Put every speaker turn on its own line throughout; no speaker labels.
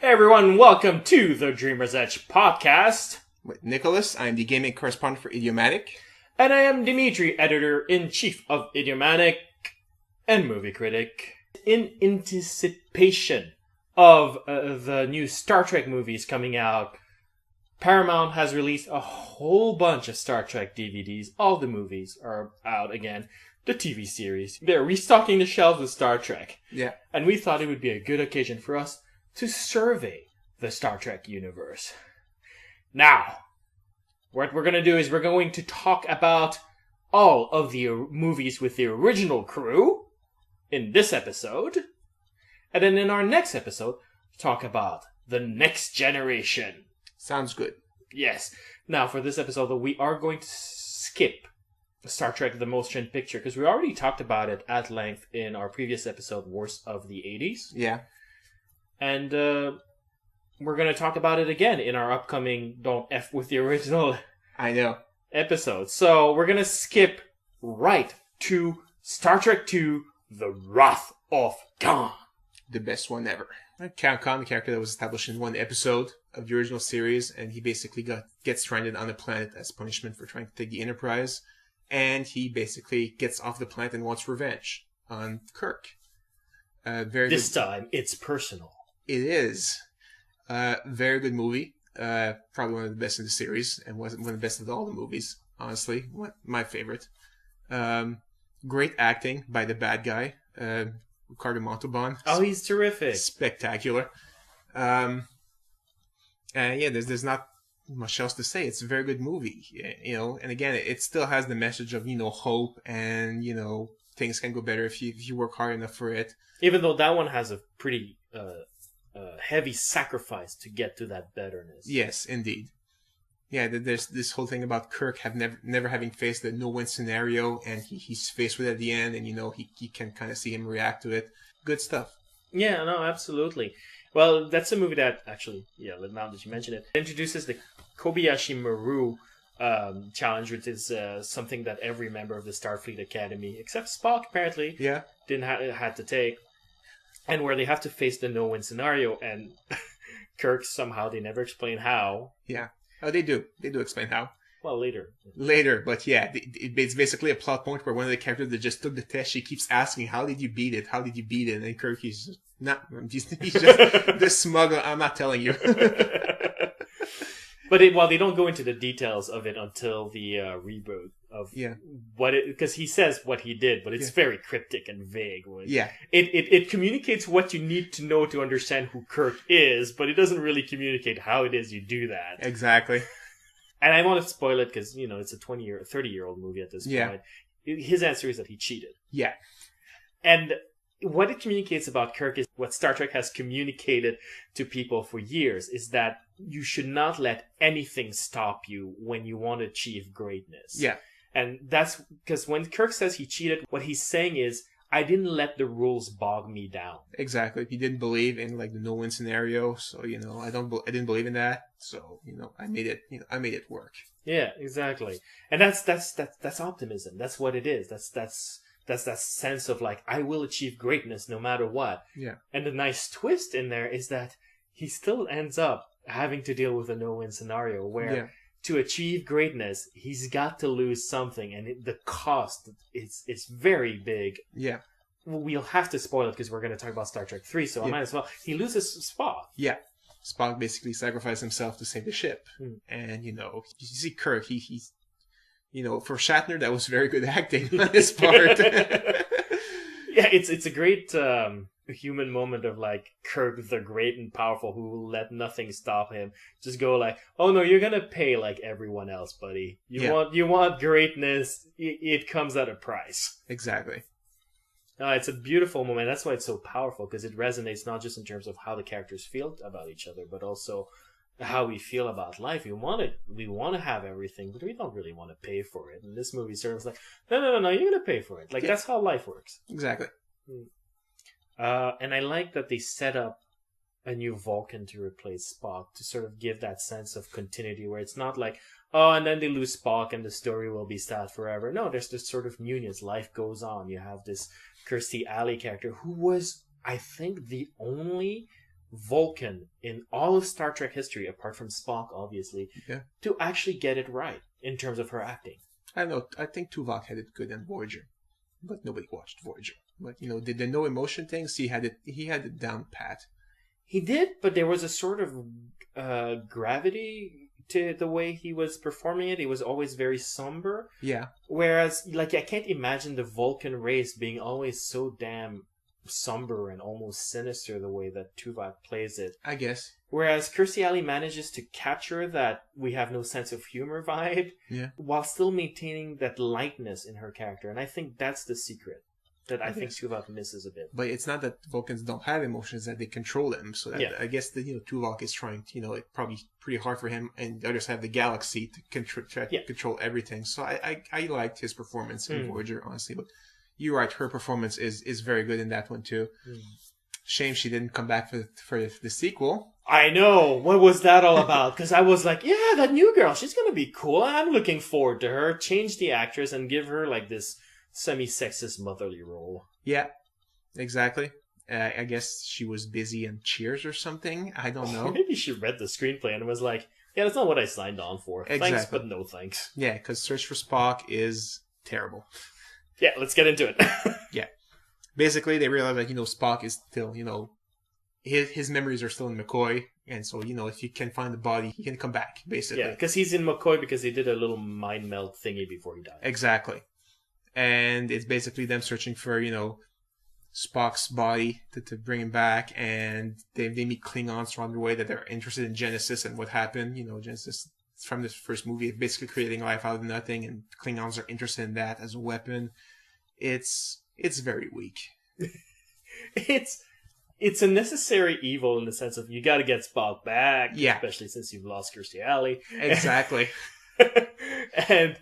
Hey everyone, welcome to the Dreamer's Edge podcast.
With Nicholas, I'm the gaming correspondent for Idiomatic.
And I am Dimitri, editor-in-chief of Idiomatic and movie critic. In anticipation of the new Star Trek movies coming out, Paramount has released a whole bunch of Star Trek DVDs. All the movies are out again. The TV series. They're restocking the shelves with Star Trek.
Yeah.
And we thought it would be a good occasion for us to survey the Star Trek universe. Now, what we're going to do is we're going to talk about all of the movies with the original crew in this episode. And then in our next episode, talk about the next generation.
Sounds good.
Yes. Now, for this episode, though, we are going to skip Star Trek The Motion Picture, because we already talked about it at length in our previous episode, Worst of the 80s.
Yeah.
And we're going to talk about it again in our upcoming Don't F with the Original
I know.
episode. So we're going to skip right to Star Trek II, The Wrath of Khan.
The best one ever. Count Khan, the character that was established in one episode of the original series, and he basically gets stranded on a planet as punishment for trying to take the Enterprise. And he basically gets off the planet and wants revenge on Kirk.
This time, it's personal.
It is. Very good movie. Probably one of the best in the series, and one of the best of all the movies, honestly. My favorite. Great acting by the bad guy, Ricardo Montalban.
Oh, he's terrific.
Spectacular. And yeah, there's not much else to say. It's a very good movie, and again, it still has the message of, hope and, things can go better if you work hard enough for it. Even
though that one has a pretty heavy sacrifice to get to that betterness.
Yes, indeed. Yeah, there's this whole thing about Kirk never having faced the no-win scenario, and he's faced with it at the end, and he can kind of see him react to it. Good stuff.
Yeah, no, absolutely. Well, that's a movie that actually, now that you mention it, introduces the Kobayashi Maru challenge, which is something that every member of the Starfleet Academy, except Spock apparently, had to take, and where they have to face the no-win scenario, and Kirk somehow, they never explain how.
Yeah. Oh, they do. They do explain how.
Well, later.
Later, but yeah, it's basically a plot point where one of the characters that just took the test, she keeps asking, how did you beat it? How did you beat it? And Kirk, he's just this smug, I'm not telling you.
But they don't go into the details of it until the reboot of because he says what he did, but it's very cryptic and vague. It communicates what you need to know to understand who Kirk is, but it doesn't really communicate how it is you do that.
Exactly.
And I want to spoil it because, it's a 30-year-old movie at this point. His answer is that he cheated.
Yeah.
And what it communicates about Kirk is what Star Trek has communicated to people for years, is that you should not let anything stop you when you want to achieve greatness.
Yeah.
And that's because when Kirk says he cheated, what he's saying is, I didn't let the rules bog me down.
Exactly. He didn't believe in the no-win scenario, so I didn't believe in that. So I made it work.
Yeah, exactly. And that's optimism. That's what it is. That's that sense of I will achieve greatness no matter what.
Yeah.
And the nice twist in there is that he still ends up having to deal with a no-win scenario where to achieve greatness, he's got to lose something, and the cost is very big.
Yeah.
We'll have to spoil it because we're going to talk about Star Trek 3, so I might as well. He loses Spock.
Yeah. Spock basically sacrificed himself to save the ship. And, you see Kirk, he's for Shatner, that was very good acting on his part.
Yeah, it's a great human moment of Kirk the great and powerful who will let nothing stop him. Just go oh no, you're gonna pay like everyone else, buddy. You want greatness, it comes at a price.
Exactly.
It's a beautiful moment. That's why it's so powerful, because it resonates not just in terms of how the characters feel about each other, but also how we feel about life. We want to have everything, but we don't really want to pay for it. And this movie sort of no, you're gonna pay for it. That's how life works.
Exactly.
And I like that they set up a new Vulcan to replace Spock, to sort of give that sense of continuity, where it's not and then they lose Spock and the story will be sad forever. No, there's this sort of unions. Life goes on. You have this Kirstie Alley character who was, I think, the only Vulcan in all of Star Trek history, apart from Spock, obviously,
Yeah.
to actually get it right in terms of her acting.
I don't know. I think Tuvok had it good in Voyager, but nobody watched Voyager. But did the no emotion things? He had it down pat.
He did, but there was a sort of gravity to the way he was performing it. He was always very somber.
Yeah.
Whereas, like, I can't imagine the Vulcan race being always so damn somber and almost sinister the way that Tuvok plays it.
I guess.
Whereas Kirstie Alley manages to capture that we have no sense of humor vibe,
Yeah.
while still maintaining that lightness in her character. And I think that's the secret that I think Tuvok misses a bit.
But it's not that Vulcans don't have emotions, that they control them. So that,
Yeah.
I guess that Tuvok is trying to, it's probably pretty hard for him, and the others have the galaxy to control everything. So I liked his performance in Voyager, honestly. But you're right, her performance is very good in that one too. Shame she didn't come back for the sequel.
I know. What was that all about? Because I was like, yeah, that new girl, she's going to be cool. I'm looking forward to her. Change the actress and give her like this semi-sexist motherly role.
Yeah, exactly. I guess she was busy in Cheers or something. I don't know.
Maybe she read the screenplay and was like, yeah, that's not what I signed on for.
Exactly.
Thanks, but no thanks.
Yeah, because Search for Spock is terrible.
Yeah, let's get into it.
Yeah. Basically, they realize that, Spock is still, his memories are still in McCoy. And so, if you can find the body, he can come back, basically.
Yeah, because he's in McCoy because he did a little mind melt thingy before he died.
Exactly. And it's basically them searching for, Spock's body to bring him back. And they meet Klingons along the way that they're interested in Genesis and what happened. Genesis from this first movie, basically creating life out of nothing. And Klingons are interested in that as a weapon. It's very weak.
It's a necessary evil in the sense of you got to get Spock back, especially since you've lost Kirstie Alley.
Exactly.
And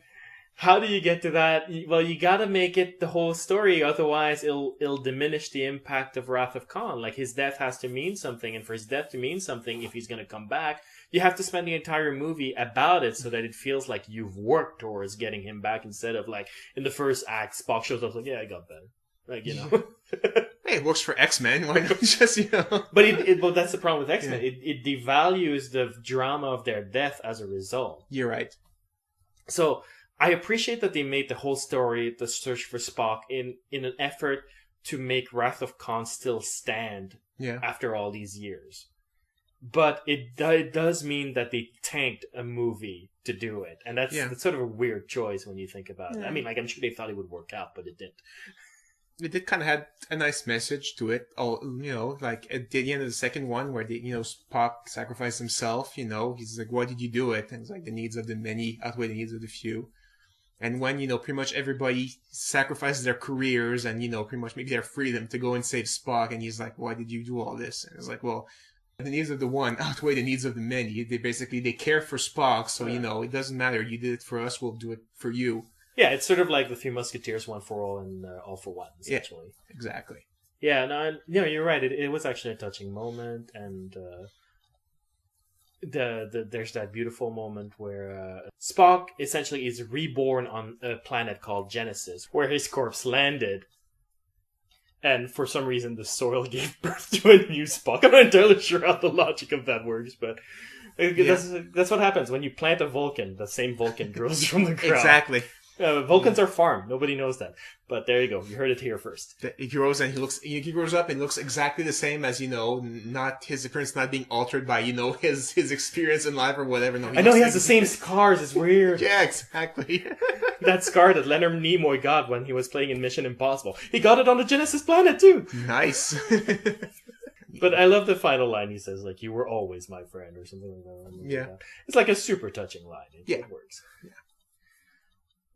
how do you get to that? Well, you got to make it the whole story, otherwise it'll diminish the impact of Wrath of Khan. Like, his death has to mean something, and for his death to mean something, if he's going to come back, you have to spend the entire movie about it so that it feels like you've worked towards getting him back, instead of like in the first act, Spock shows up like, yeah, I got better. Like,
Hey, it works for X-Men. Why not just,
But but that's the problem with X-Men. Yeah. It devalues the drama of their death as a result.
You're right.
So I appreciate that they made the whole story, the search for Spock, in an effort to make Wrath of Khan still stand after all these years. But it does mean that they tanked a movie to do it. And that's sort of a weird choice when you think about it. I mean, like, I'm sure they thought it would work out, but it didn't.
It did kind of had a nice message to it. Like at the end of the second one where Spock sacrificed himself, he's like, why did you do it? And it's like, the needs of the many outweigh the needs of the few. And when, pretty much everybody sacrifices their careers and, pretty much maybe their freedom to go and save Spock, and he's like, why did you do all this? And it's like, well, the needs of the one outweigh the needs of the many. They care for Spock, so, it doesn't matter. You did it for us, we'll do it for you.
Yeah, it's sort of like the Three Musketeers, one for all and all for one, essentially.
Yeah, exactly.
Yeah, no, you're right. It was actually a touching moment, and there's that beautiful moment where Spock essentially is reborn on a planet called Genesis, where his corpse landed, and for some reason the soil gave birth to a new Spock. I'm not entirely sure how the logic of that works, but that's what happens when you plant a Vulcan. The same Vulcan grows from the ground.
Exactly.
Vulcans are farmed. Nobody knows that. But there you go. You heard it here first.
He grows and he grows up and looks exactly the same as, not his appearance not being altered by, his experience in life or whatever. No,
I know he has the same scars. It's weird.
Yeah, exactly.
That scar that Leonard Nimoy got when he was playing in Mission Impossible. He got it on the Genesis planet too.
Nice.
But I love the final line he says, like, you were always my friend or something like that.
Yeah.
It's like a super touching line. It works.
Yeah.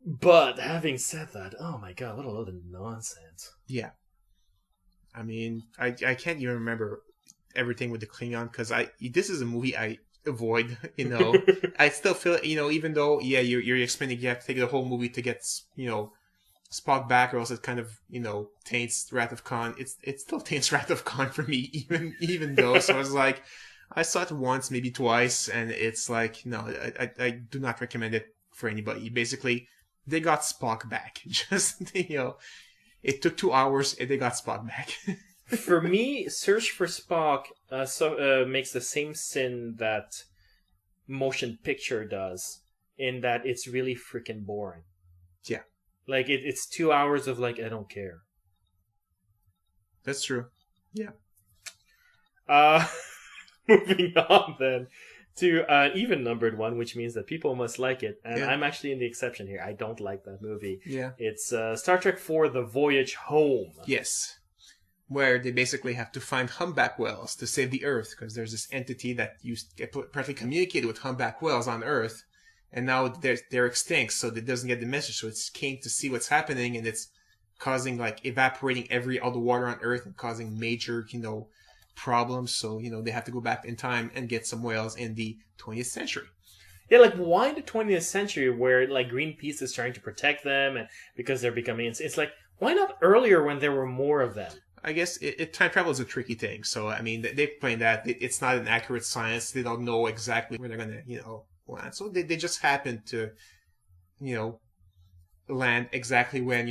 But having said that, oh my god, what a load of nonsense.
Yeah. I mean, I can't even remember everything with the Klingon because this is a movie I avoid, I still feel, even though, you're explaining you have to take the whole movie to get, Spock back, or else it kind of, taints Wrath of Khan. It still taints Wrath of Khan for me, even though. So I was like, I saw it once, maybe twice, and it's like, no, I do not recommend it for anybody. Basically, they got Spock back. Just, it took 2 hours and they got Spock back.
For me, Search for Spock makes the same sin that motion picture does, in that it's really freaking boring.
Yeah.
Like it's 2 hours of like, I don't care.
That's true. Yeah.
Moving on then to an even numbered one, which means that people must like it, and
Yeah.
I'm actually in the exception here. I don't like that movie.
Yeah.
It's Star Trek IV: The Voyage Home.
Yes. Where they basically have to find humpback whales to save the Earth, because there's this entity that apparently communicated with humpback whales on Earth, and now they're extinct, so it doesn't get the message. So it's came to see what's happening, and it's causing like evaporating all the water on Earth and causing major, problems. So they have to go back in time and get some whales in the 20th century.
Yeah, like why the 20th century, where like Greenpeace is trying to protect them, and because they're becoming, it's like, why not earlier when there were more of them?
I guess time travel is a tricky thing. So, I mean, they explain that it's not an accurate science. They don't know exactly where they're going to, land. So they just happen to, land exactly when,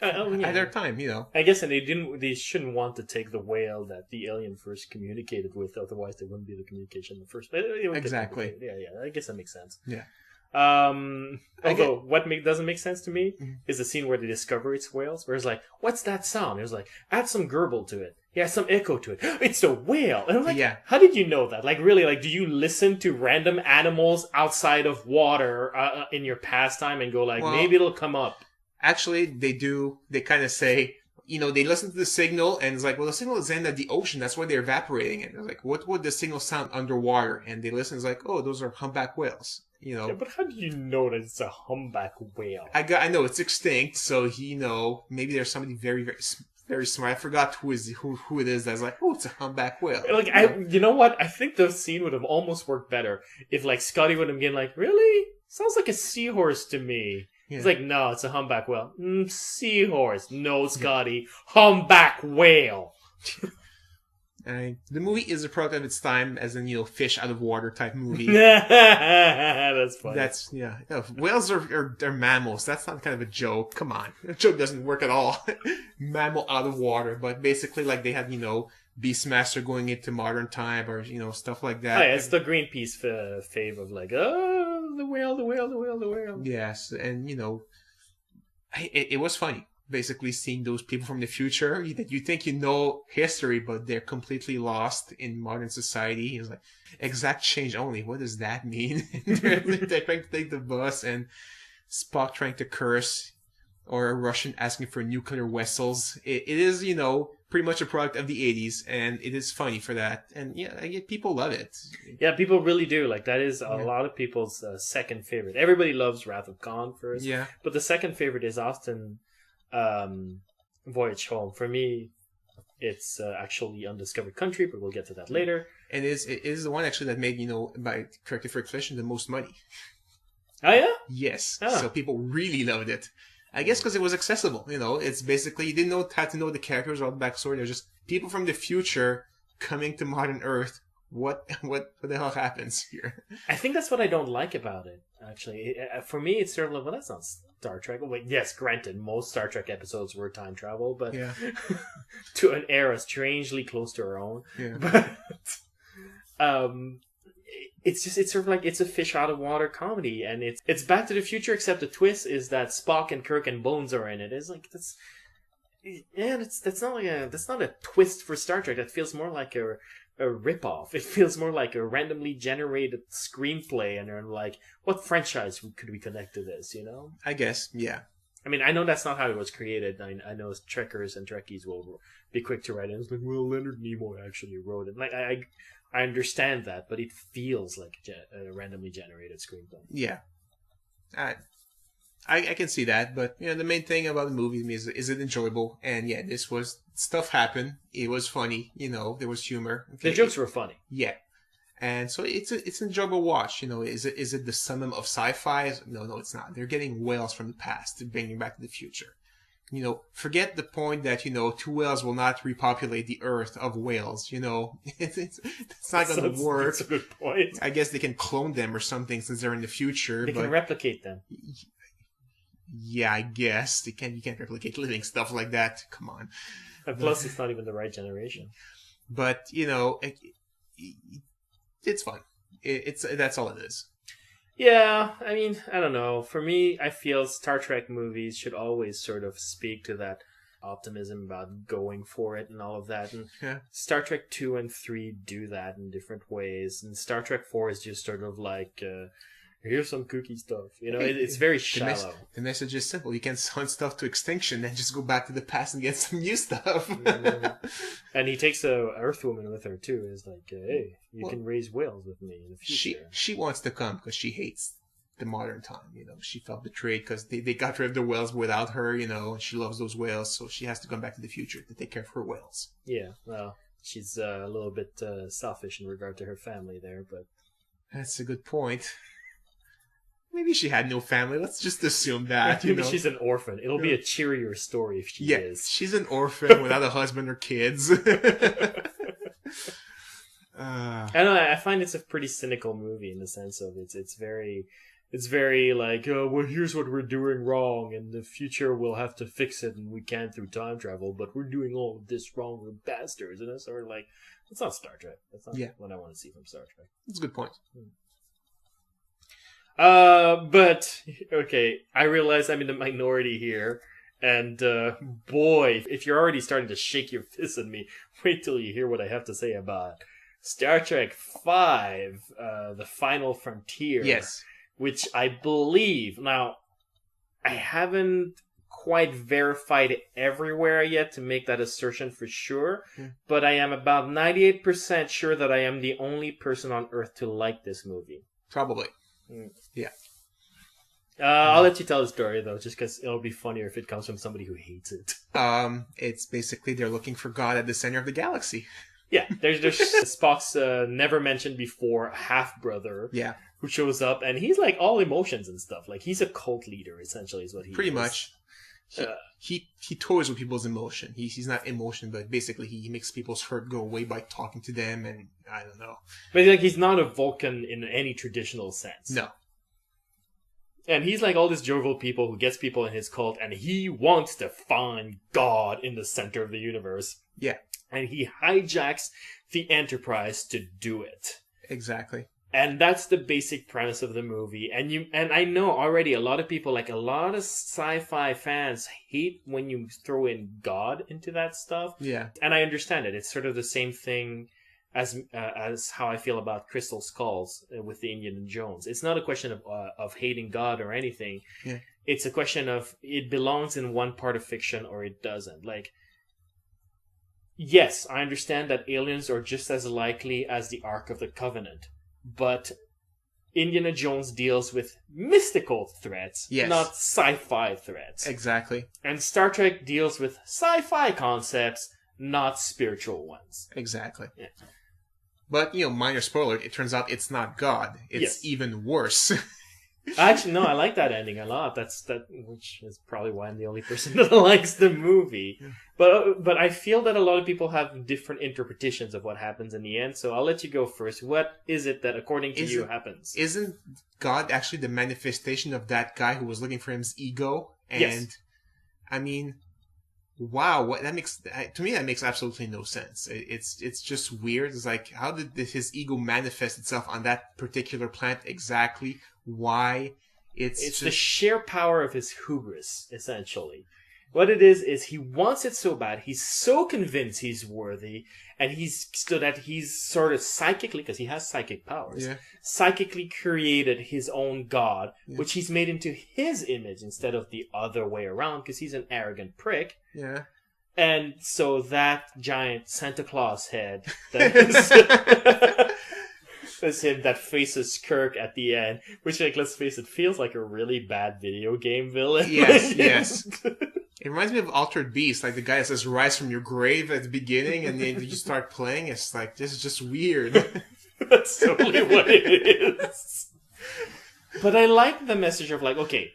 at their time,
I guess, and they shouldn't want to take the whale that the alien first communicated with, otherwise there wouldn't be the communication in the first place.
Exactly.
Yeah, I guess that makes sense.
Yeah.
Although what doesn't make sense to me is the scene where they discover it's whales, where it's like, what's that sound? It was like, add some gurgle to it. Yeah, some echo to it. It's a whale. And I'm like,
yeah.
How did you know that? Like, really, like, do you listen to random animals outside of water in your pastime and go like, maybe it'll come up?
Actually, they do. They kind of say, they listen to the signal, and it's like, well, the signal is in the ocean. That's why they're evaporating it. They're like, what would the signal sound underwater? And they listen. It's like, oh, those are humpback whales.
Yeah, but how do you know that it's a humpback whale?
I know it's extinct, so maybe there's somebody very, very, very smart. I forgot who it is. That's like, oh, it's a humpback whale.
Like, you know what? I think the scene would have almost worked better if, like, Scotty would have been like, really? Sounds like a seahorse to me. Yeah. He's like, no, it's a humpback whale. Seahorse. No, Scotty. Humpback whale.
The movie is a product of its time, as in, fish out of water type movie.
That's funny.
Whales are mammals. That's not kind of a joke. Come on. A joke doesn't work at all. Mammal out of water. But basically, like, they had, Beastmaster going into modern time, or, stuff like that.
Oh, yeah, it's the Greenpeace fave of, like, oh, the whale.
Yes, and, it was funny. Basically seeing those people from the future that you think history, but they're completely lost in modern society. It's like, exact change only. What does that mean? They're trying to take the bus, and Spock trying to curse, or a Russian asking for nuclear vessels. It is, pretty much a product of the 80s, and it is funny for that. And yeah, people love it.
Yeah, people really do. Like, that is a lot of people's second favorite. Everybody loves Wrath of Khan first.
Yeah.
But the second favorite is often Voyage Home. For me, it's actually Undiscovered Country, but we'll get to that later.
And it is the one actually that made, by corrective inflation, the most money.
Oh, yeah?
Yes. Oh. So people really loved it. I guess because it was accessible. It's basically, you didn't have to know the characters or all the backstory. They're just people from the future coming to modern Earth. What the hell happens here?
I think that's what I don't like about it, actually. For me, it's sort of like, well, that's not Star Trek. Well, yes, granted, most Star Trek episodes were time travel, but to an era strangely close to our own.
Yeah.
But it's sort of like, it's a fish out of water comedy, and it's Back to the Future, except the twist is that Spock and Kirk and Bones are in it. It's like, that's not a twist for Star Trek. That feels more like a ripoff. It feels more like a randomly generated screenplay, and they're like, what franchise could we connect to this,
I guess, yeah.
I mean, I know that's not how it was created. I know Trekkers and Trekkies will be quick to write it. It's like, well, Leonard Nimoy actually wrote it. Like, I understand that, but it feels like a randomly generated screenplay.
Yeah. I can see that, but the main thing about the movie is it enjoyable? And yeah, stuff happened. It was funny, there was humor. Okay.
The jokes were funny.
Yeah. And so it's an enjoyable watch. Is it the summum of sci-fi? No, it's not. They're getting whales from the past to bring back to the future. Forget the point that, 2 whales will not repopulate the Earth of whales, It's not going to work.
That's a good point.
I guess they can clone them or something since they're in the future.
They can replicate them.
Yeah, I guess. You can't replicate living stuff like that. Come on.
And plus, it's not even the right generation.
But, it's fun. That's all it is.
Yeah, I mean, I don't know. For me, I feel Star Trek movies should always sort of speak to that optimism about going for it and all of that. And
Yeah.
Star Trek 2 and 3 do that in different ways. And Star Trek 4 is just sort of like, here's some kooky stuff. It's very shallow.
The message is simple. You can send stuff to extinction and just go back to the past and get some new stuff.
And he takes a Earthwoman with her, too. It's like, hey, you can raise whales with me in the future.
She wants to come because she hates the modern time. She felt betrayed because they got rid of the whales without her, and she loves those whales, so she has to come back to the future to take care of her whales.
Yeah, well, she's a little bit selfish in regard to her family there, but...
That's a good point. Maybe she had no family. Let's just assume that.
Maybe she's an orphan. It'll be a cheerier story if she is.
She's an orphan without a husband or kids.
I don't know. I find it's a pretty cynical movie in the sense of it's very like, well, here's what we're doing wrong, and the future we'll have to fix it, and we can through time travel, but we're doing all of this wrong, we're bastards, and it's sort of like, that's not Star Trek. That's not what I want to see from Star Trek.
That's a good point.
But, okay, I realize I'm in the minority here, and, boy, if you're already starting to shake your fist at me, wait till you hear what I have to say about Star Trek V, The Final Frontier.
Yes.
Which I believe, now, I haven't quite verified it everywhere yet to make that assertion for sure, but I am about 98% sure that I am the only person on Earth to like this movie.
Probably. Yeah.
I'll let you tell the story, though, just because it'll be funnier if it comes from somebody who hates it.
It's basically they're looking for God at the center of the galaxy.
Yeah, there's Spock's never mentioned before half-brother.
Yeah.
Who shows up, and he's like all emotions and stuff. Like, he's a cult leader, essentially, is what he is.
Pretty much. He toys with people's emotion. He's not emotion, but basically he makes people's hurt go away by talking to them, and I don't know.
But like, he's not a Vulcan in any traditional sense.
No.
And he's like all this jovial people who gets people in his cult, and he wants to find God in the center of the universe.
Yeah.
And he hijacks the Enterprise to do it.
Exactly.
And that's the basic premise of the movie. And I know already a lot of people, like a lot of sci-fi fans, hate when you throw in God into that stuff.
Yeah.
And I understand it. It's sort of the same thing as how I feel about Crystal Skulls with the Indiana Jones. It's not a question of hating God or anything.
Yeah.
It's a question of it belongs in one part of fiction or it doesn't. Like, yes, I understand that aliens are just as likely as the Ark of the Covenant. But Indiana Jones deals with mystical threats, not sci-fi threats.
Exactly.
And Star Trek deals with sci-fi concepts, not spiritual ones.
Exactly.
Yeah.
But, minor spoiler, it turns out it's not God. It's even worse.
Actually, no, I like that ending a lot. Which is probably why I'm the only person that likes the movie. Yeah. But I feel that a lot of people have different interpretations of what happens in the end. So I'll let you go first. What is it that, according to you, happens?
Isn't God actually the manifestation of that guy who was looking for his ego? And
yes.
I mean, wow, to me that makes absolutely no sense. It's just weird. It's like, how did his ego manifest itself on that particular planet exactly? Why? It's just
the sheer power of his hubris, essentially. What it is he wants it so bad. He's so convinced he's worthy, and he's sort of psychically, because he has psychic powers, psychically created his own god, which he's made into his image instead of the other way around, because he's an arrogant prick.
Yeah.
And so that giant Santa Claus head that is him that faces Kirk at the end, which, like, let's face it, feels like a really bad video game villain.
Yes. It reminds me of Altered Beast, like the guy that says "Rise from your grave" at the beginning, and then you start playing. It's like, this is just weird.
That's totally what it is. But I like the message of, like, okay,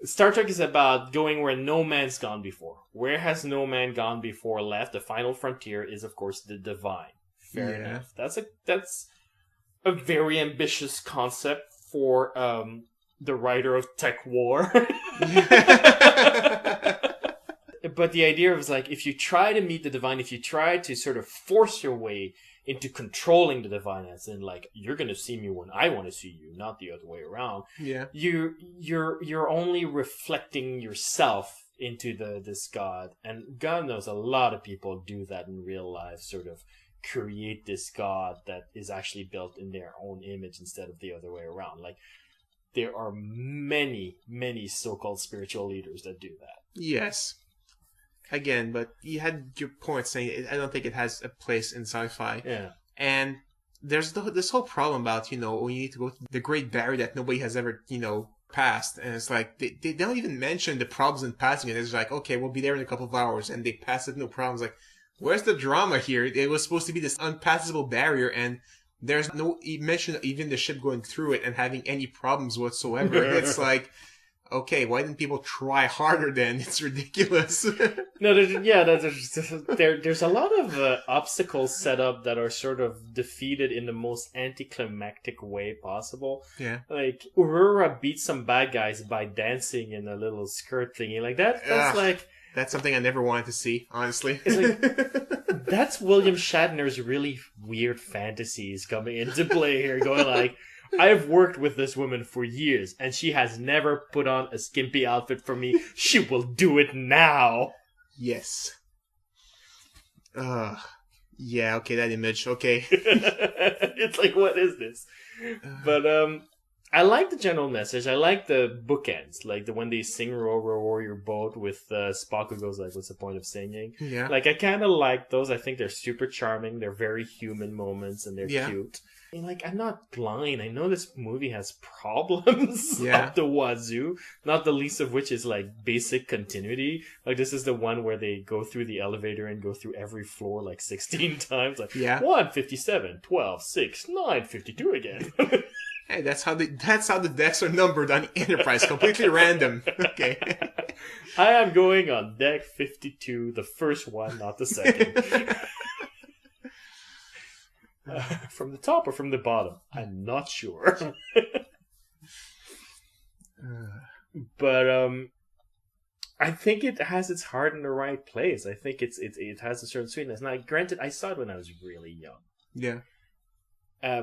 Star Trek is about going where no man's gone before. Where has no man gone before left? The final frontier is, of course, the divine. Fair enough. That's a very ambitious concept for the writer of Tech War. But the idea of like, if you try to meet the divine, if you try to sort of force your way into controlling the divine, as in like, you're gonna see me when I want to see you, not the other way around.
Yeah.
You're only reflecting yourself into this God, and God knows a lot of people do that in real life, sort of create this God that is actually built in their own image instead of the other way around. Like, there are many, many so-called spiritual leaders that do that.
Yes. Again, but you had your point saying I don't think it has a place in sci-fi.
Yeah.
And there's this whole problem about, when you need to go to the Great Barrier that nobody has ever, passed. And it's like, they don't even mention the problems in passing it. It's like, okay, we'll be there in a couple of hours. And they pass it, no problems. Like, where's the drama here? It was supposed to be this unpassable barrier, and there's no mention of even the ship going through it and having any problems whatsoever. It's like, okay, why didn't people try harder then? It's ridiculous.
No, there's a lot of obstacles set up that are sort of defeated in the most anticlimactic way possible.
Yeah.
Like, Aurora beats some bad guys by dancing in a little skirt thingy. Like, that's like...
That's something I never wanted to see, honestly.
It's like, that's William Shatner's really weird fantasies coming into play here, going like, I've worked with this woman for years, and she has never put on a skimpy outfit for me. She will do it now.
Yes. Yeah, okay, that image, okay.
It's like, what is this? But, I like the general message. I like the bookends, like the when they sing "Row, row, row your boat" with Spock who goes like, "What's the point of singing?"
Yeah.
Like, I kind of like those. I think they're super charming. They're very human moments, and they're cute. And like, I'm not blind. I know this movie has problems up the wazoo. Not the least of which is like basic continuity. Like, this is the one where they go through the elevator and go through every floor like 16 times. Like, 1, 57, 12, 6, 9, 52 again.
Hey, that's how the decks are numbered on the Enterprise. Completely random. Okay.
I am going on deck 52, the first one, not the second. From the top or from the bottom? I'm not sure. But I think it has its heart in the right place. I think it has a certain sweetness. Now, granted, I saw it when I was really young.
Yeah.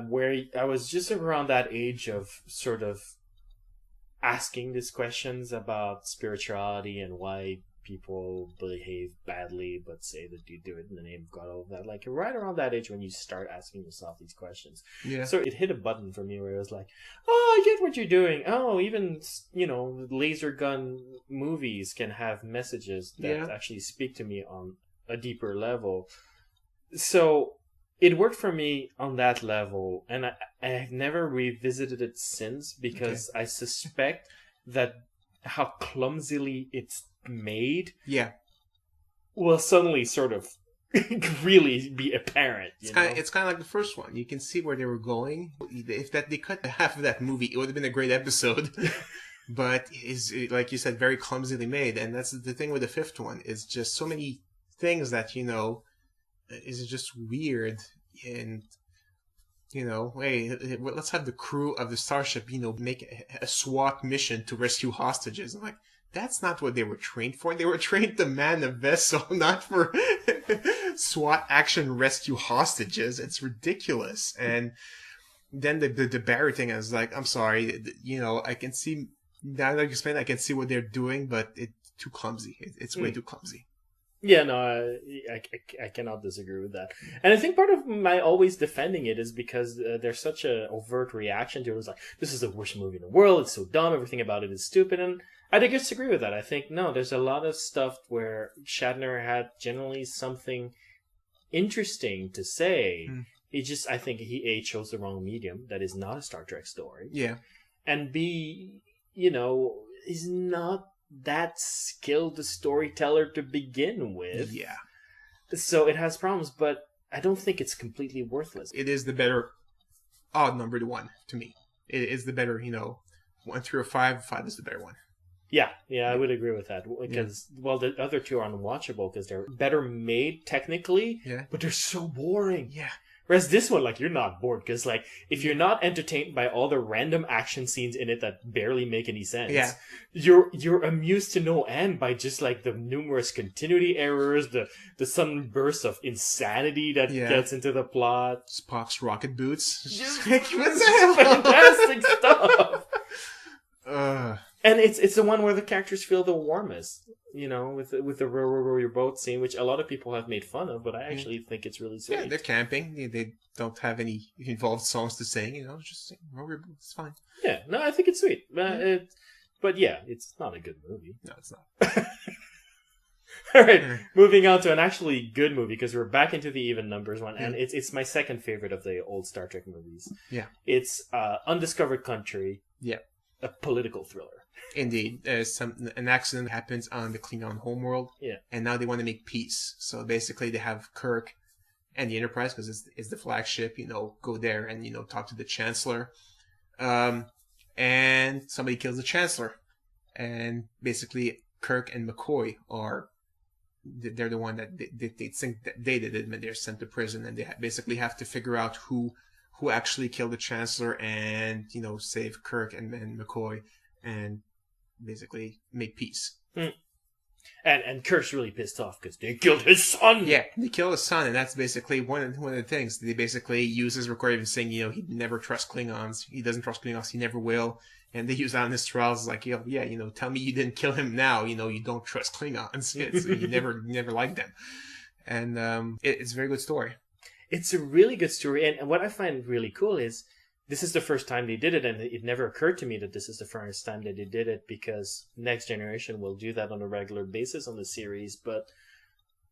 Where I was just around that age of sort of asking these questions about spirituality and why people behave badly but say that you do it in the name of God, all of that. Like, right around that age when you start asking yourself these questions.
Yeah.
So it hit a button for me where it was like, oh, I get what you're doing. Oh, even, laser gun movies can have messages that actually speak to me on a deeper level. So it worked for me on that level, and I have never revisited it since because I suspect that how clumsily it's made will suddenly sort of really be apparent. It's
kind of like the first one. You can see where they were going. If they cut half of that movie, it would have been a great episode. But is like you said, very clumsily made, and that's the thing with the fifth one. It's just so many things that is just weird. And hey, let's have the crew of the starship make a SWAT mission to rescue hostages. I'm like, that's not what they were trained for. They were trained to man a vessel, not for SWAT action rescue hostages. It's ridiculous. And then the barrier thing, I was like, I'm sorry, I can see now that you explain, I can see what they're doing, but it's too clumsy. It's way too clumsy.
Yeah, no, I cannot disagree with that. And I think part of my always defending it is because there's such an overt reaction to it. It's like, this is the worst movie in the world. It's so dumb. Everything about it is stupid. And I disagree with that. I think, no, there's a lot of stuff where Shatner had generally something interesting to say. It just, I think he, A, chose the wrong medium. That is not a Star Trek story.
Yeah.
And B, is not that skilled a storyteller to begin with.
Yeah.
So it has problems, but I don't think it's completely worthless.
It is the better odd number to one to me. It is the better, 1 through 5. 5 is the better one.
Yeah, I would agree with that. Because, well, the other two are unwatchable because they're better made technically, but they're so boring.
Yeah.
Whereas this one, like, you're not bored because, like, if you're not entertained by all the random action scenes in it that barely make any sense,
Yeah.
you're amused to no end by just like the numerous continuity errors, the sudden bursts of insanity that gets into the plot.
Spock's rocket boots.
Just
Like, what the hell?
fantastic stuff.
Uh,
And it's the one where the characters feel the warmest, you know, with the row your boat scene, which a lot of people have made fun of, but I actually think it's really sweet.
yeah, they're camping. They don't have any involved songs to sing. You know, just sing. It's fine.
Yeah, no, I think it's sweet. But yeah, it's not a good movie.
No, it's not.
All right, moving on to an actually good movie because we're back into the even numbers one, and it's my second favorite of the old Star Trek movies.
Yeah,
it's Undiscovered Country.
Yeah,
a political thriller.
Indeed, an accident happens on the Klingon homeworld.
Yeah,
and now they want to make peace. So basically, they have Kirk and the Enterprise, because it's the flagship. You know, go there and talk to the Chancellor. And somebody kills the Chancellor, and basically Kirk and McCoy they're the one that they think that they did it, and they're sent to prison, and they basically have to figure out who actually killed the Chancellor, and save Kirk and McCoy, and basically make peace.
And Kirk's really pissed off because they killed his son.
Yeah, they killed his son, and that's basically one of the things. They basically use his recording saying, he'd never trust Klingons. He doesn't trust Klingons. He never will. And they use that in his trials, like, tell me you didn't kill him now. You don't trust Klingons. You never liked them. And it's a very good story.
It's a really good story, and what I find really cool is this is the first time they did it, and it never occurred to me that this is the first time that they did it, because Next Generation will do that on a regular basis on the series, but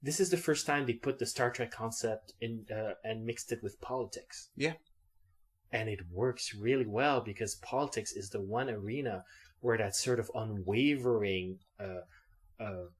this is the first time they put the Star Trek concept in and mixed it with politics.
Yeah.
And it works really well, because politics is the one arena where that sort of unwavering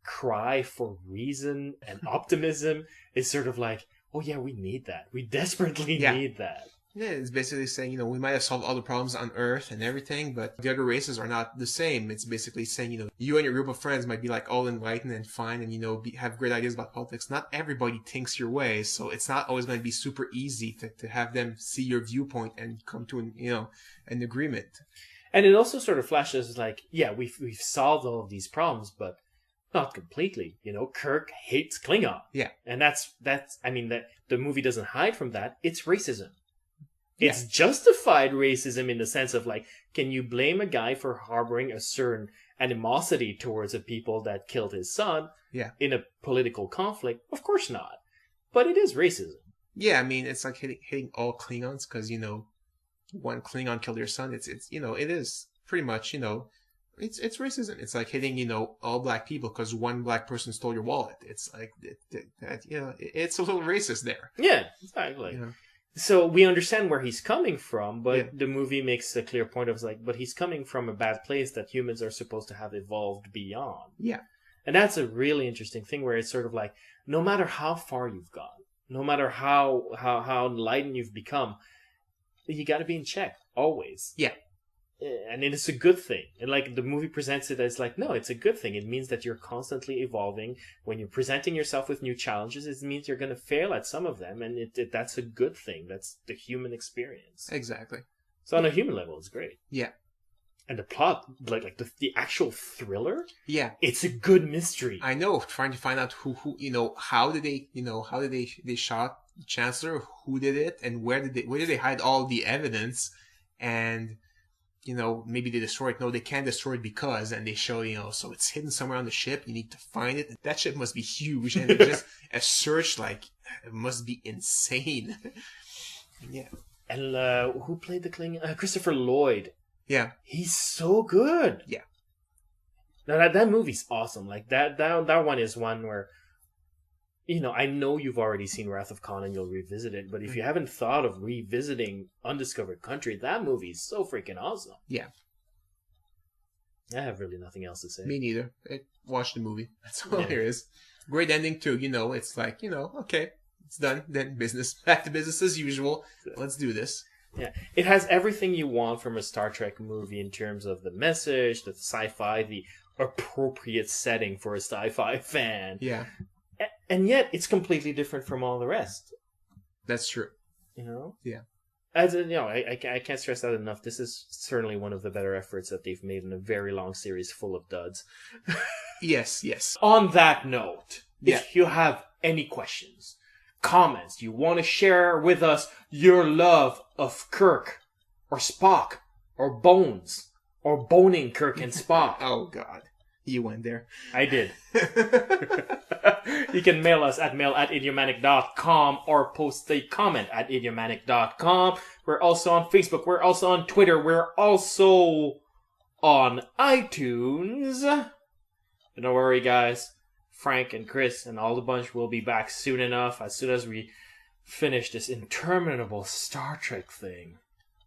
cry for reason and optimism is sort of like, oh yeah, we need that. We desperately need that.
Yeah, it's basically saying, we might have solved all the problems on Earth and everything, but the other races are not the same. It's basically saying, you and your group of friends might be like all enlightened and fine and, have great ideas about politics. Not everybody thinks your way, so it's not always going to be super easy to have them see your viewpoint and come to an agreement. And
it also sort of flashes like, yeah, we've solved all of these problems, but not completely. Kirk hates Klingon.
Yeah.
And that's that the movie doesn't hide from that. It's racism. It's justified racism in the sense of, like, can you blame a guy for harboring a certain animosity towards the people that killed his son in a political conflict? Of course not. But it is racism.
Yeah, it's like hitting all Klingons because, one Klingon killed your son. It's it is pretty much, it's racism. It's like hitting, all black people because one black person stole your wallet. It's like, it's a little racist there.
Yeah, exactly. So we understand where he's coming from, but the movie makes a clear point of, like, but he's coming from a bad place that humans are supposed to have evolved beyond.
Yeah.
And that's a really interesting thing, where it's sort of like, no matter how far you've gone, no matter how enlightened you've become, you got to be in check always.
Yeah.
And it's a good thing. And, like, the movie presents it as, like, no, it's a good thing. It means that you're constantly evolving. When you're presenting yourself with new challenges, it means you're going to fail at some of them. And that's a good thing. That's the human experience.
Exactly.
So on a human level, it's great.
Yeah.
And the plot, like the actual thriller?
Yeah.
It's a good mystery.
I know, trying to find out who how did they shot the Chancellor, who did it, and where did they hide all the evidence, and maybe they destroy it. No, they can't destroy it because, and they show, so it's hidden somewhere on the ship. You need to find it. That ship must be huge, and just a search, like, it must be insane. Yeah.
And who played the Klingon? Christopher Lloyd.
Yeah.
He's so good.
Yeah.
Now that movie's awesome. Like that one is one where, I know you've already seen Wrath of Khan and you'll revisit it, but if you haven't thought of revisiting Undiscovered Country, that movie is so freaking awesome.
Yeah.
I have really nothing else to say.
Me neither. Watch the movie. That's all there is. Great ending too. It's like, okay, it's done. Then back to business as usual. Let's do this.
Yeah. It has everything you want from a Star Trek movie in terms of the message, the sci-fi, the appropriate setting for a sci-fi fan.
Yeah.
And yet, it's completely different from all the rest.
That's true.
You know?
Yeah.
As in, I can't stress that enough. This is certainly one of the better efforts that they've made in a very long series full of duds.
Yes.
On that note,
Yeah.
if you have any questions, comments, you want to share with us your love of Kirk, or Spock, or Bones, or boning Kirk and Spock.
Oh, God. You went there.
I did. You can mail us at mail@idiomanic.com or post a comment at idiomanic.com. We're also on Facebook. We're also on Twitter. We're also on iTunes. But don't worry, guys. Frank and Chris and all the bunch will be back soon enough, as soon as we finish this interminable Star Trek thing.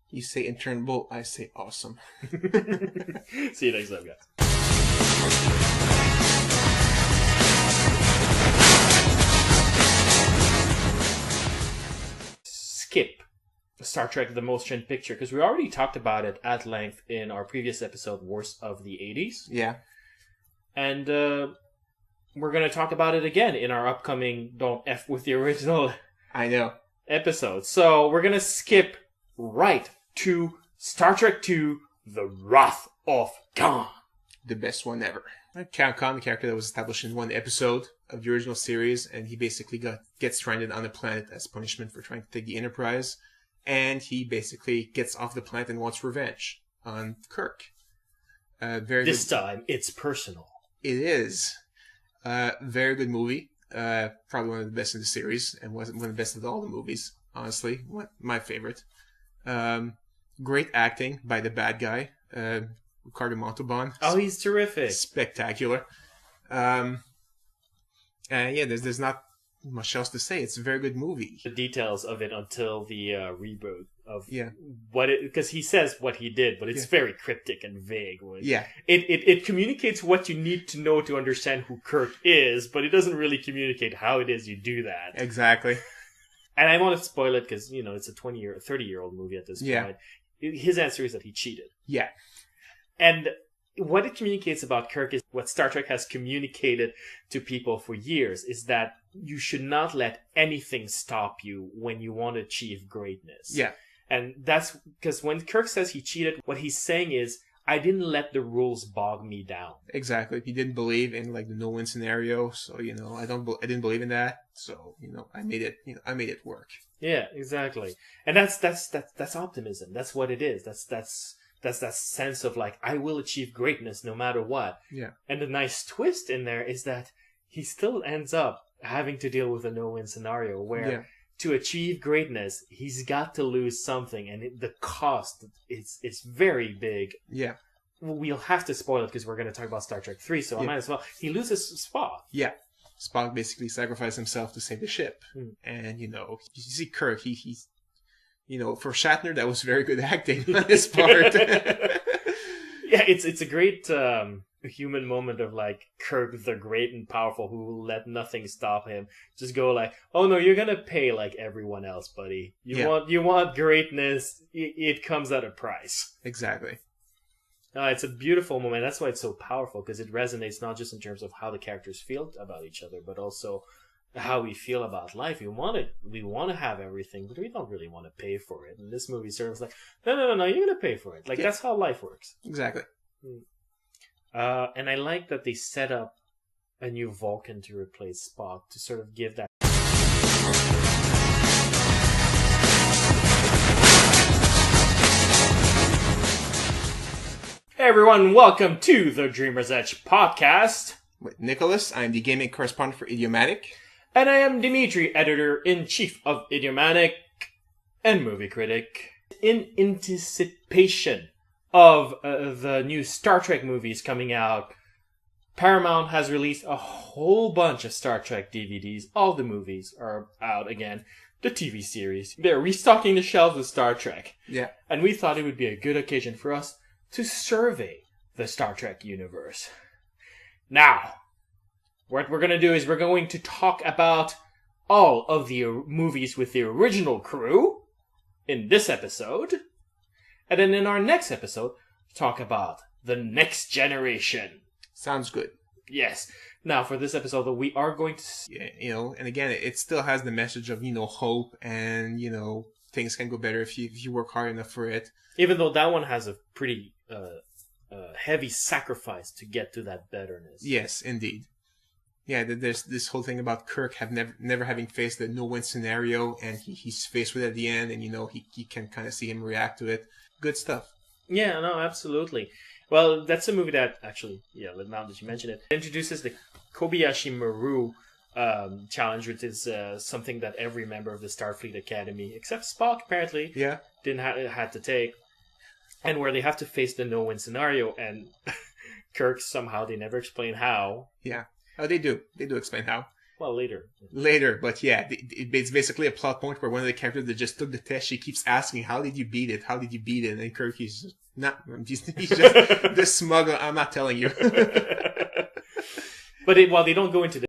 You say interminable, I say awesome.
See you next time, guys. Skip Star Trek The Motion Picture, because we already talked about it at length in our previous episode, Worst of the 80s.
Yeah.
And we're going to talk about it again in our upcoming Don't F with the Original
I know.
episode. So we're going to skip right to Star Trek II, The Wrath of Khan.
The best one ever. Count Khan, the character that was established in one episode of the original series, and he basically gets stranded on a planet as punishment for trying to take the Enterprise, and he basically gets off the planet and wants revenge on Kirk.
This time, it's personal.
It is. Very good movie. Probably one of the best in the series, and one of the best of all the movies, honestly. My favorite. Great acting by the bad guy, Ricardo Montalban.
Oh, he's terrific.
Spectacular. There's not much else to say. It's a very good movie.
The details of it until the reboot of
Yeah.
because he says what he did, but it's very cryptic and vague.
Yeah.
It communicates what you need to know to understand who Kirk is, but it doesn't really communicate how it is you do that.
Exactly.
And I want to spoil it because, it's a 30-year-old movie at this point. His answer is that he cheated.
Yeah.
And what it communicates about Kirk is what Star Trek has communicated to people for years, is that you should not let anything stop you when you want to achieve greatness.
Yeah.
And that's because when Kirk says he cheated, what he's saying is, I didn't let the rules bog me down.
Exactly. He didn't believe in the no-win scenario, so I didn't believe in that. So I made it work.
Yeah, exactly. And that's optimism. That's what it is. That's that sense of I will achieve greatness no matter what.
Yeah.
And the nice twist in there is that he still ends up having to deal with a no-win scenario where to achieve greatness, he's got to lose something, and the cost is very big.
Yeah.
We'll have to spoil it because we're going to talk about Star Trek 3, so I might as well. He loses Spock.
Yeah. Spock basically sacrificed himself to save the ship. And, you see Kirk, he's for Shatner, that was very good acting on his part.
Yeah, it's a great human moment of Kirk the great and powerful who will let nothing stop him. Just go oh no, you're gonna pay like everyone else, buddy. You want greatness, it comes at a price.
Exactly.
It's a beautiful moment. That's why it's so powerful, because it resonates not just in terms of how the characters feel about each other, but also how we feel about life. We want to have everything, but we don't really want to pay for it. And this movie sort of is no, you're gonna pay for it. That's how life works.
Exactly.
And I like that they set up a new Vulcan to replace Spock to sort of give that. Hey everyone, welcome to the Dreamer's Edge podcast.
With Nicholas, I'm the gaming correspondent for Idiomatic.
And I am Dimitri, editor-in-chief of Idiomatic and movie critic. In anticipation of the new Star Trek movies coming out, Paramount has released a whole bunch of Star Trek DVDs. All the movies are out again. The TV series. They're restocking the shelves with Star Trek.
Yeah.
And we thought it would be a good occasion for us to survey the Star Trek universe. Now, what we're going to do is we're going to talk about all of the movies with the original crew in this episode. And then in our next episode, talk about the next generation.
Sounds good.
Yes. Now, for this episode, we are going to...
And again, it still has the message of, hope and, things can go better if you work hard enough for it.
Even though that one has a pretty heavy sacrifice to get to that betterness.
Yes, indeed. Yeah, there's this whole thing about Kirk never having faced the no-win scenario, and he's faced with it at the end, and he can kind of see him react to it. Good stuff.
Yeah, no, absolutely. Well, that's a movie that actually, now that you mention it, introduces the Kobayashi Maru challenge, which is something that every member of the Starfleet Academy, except Spock apparently, had to take, and where they have to face the no-win scenario, and Kirk somehow, they never explain how.
Yeah. Oh, they do. They do explain how.
Well, later.
But yeah, it's basically a plot point where one of the characters that just took the test, she keeps asking, how did you beat it? How did you beat it? And Kirk, he's just this smug, I'm not telling you.
But while they don't go into